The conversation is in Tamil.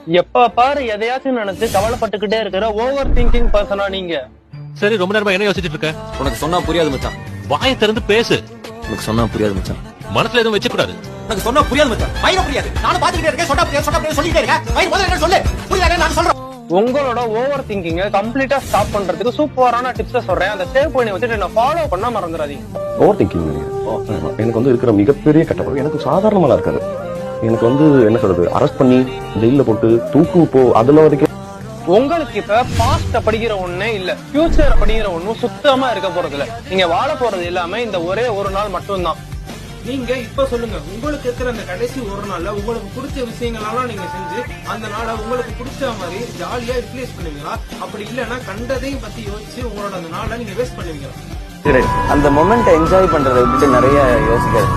எப்ப பாரு எதையாச்சும் நினைச்சு கவலைப்பட்டுக்கிட்டே இருக்கிற ஓவர் திங்கிங் பர்சனா நீங்க? சரி, ரொம்ப நேரமா என்ன யோசிச்சுட்டு இருக்க? உனக்கு சொன்னா புரியாது மச்சான். வாயை திறந்து பேசு. உனக்கு சொன்னா புரியாது மச்சான். மனசுல எதுவும் வச்சு கூடாது. உனக்கு சொன்னா புரியாது மச்சான். வயிறு புரியாது. நானும் பாத்துக்கிட்டே இருக்கேன். சொன்னா புரியாது சொல்லிட்டே இருக்கேன். வயிறு முதல்ல என்ன சொல்லு. புரியாது நான் சொல்றேன். உங்களோட ஓவர் திங்கிங்க கம்ப்ளீட்டா ஸ்டாப் பண்றதுக்கு சூப்பரான டிப்ஸ் சொல்றேன். அந்த சேவ் பண்ணி வச்சுட்டு என்ன ஃபாலோ பண்ண மறந்துடாதீங்க. ஓவர் திங்கிங் எனக்கு இருக்கிற மிகப்பெரிய கட்டப்படும். எனக்கு சாதாரணமா இருக்காது. எனக்கு என்ன சொல்றது, அரெஸ்ட் பண்ணி ஜெயில போட்டு தூக்கு போ அதுல வரைக்கும். உங்களுக்கு இப்ப பாஸ்ட படிக்கிற ஒண்ணே இல்ல, ஃபியூச்சர் படிக்கிற ஒண்ணும் சுத்தமா இருக்க போறது இல்ல. நீங்க வாழ போறது எல்லாமே இந்த ஒரே ஒரு நாள் மட்டும்தான். நீங்க இப்ப சொல்லுங்க, உங்களுக்கு இருக்கிற அந்த கடைசி ஒரு நாள்ல உங்களுக்கு பிடிச்ச விஷயங்களெல்லாம் நீங்க செஞ்சு அந்த நாளை உங்களுக்கு பிடிச்ச மாதிரி ஜாலியா யூட்டிலைஸ் பண்ணுவீங்களா? அப்படி இல்லைன்னா கண்டதையும் பத்தி யோசிச்சு உங்களோட அந்த நாளை நீங்க வேஸ்ட் பண்ணுவீங்களா? அந்த மொமெண்ட் என்ஜாய் பண்றதை விட்டு நிறைய யோசிக்காது.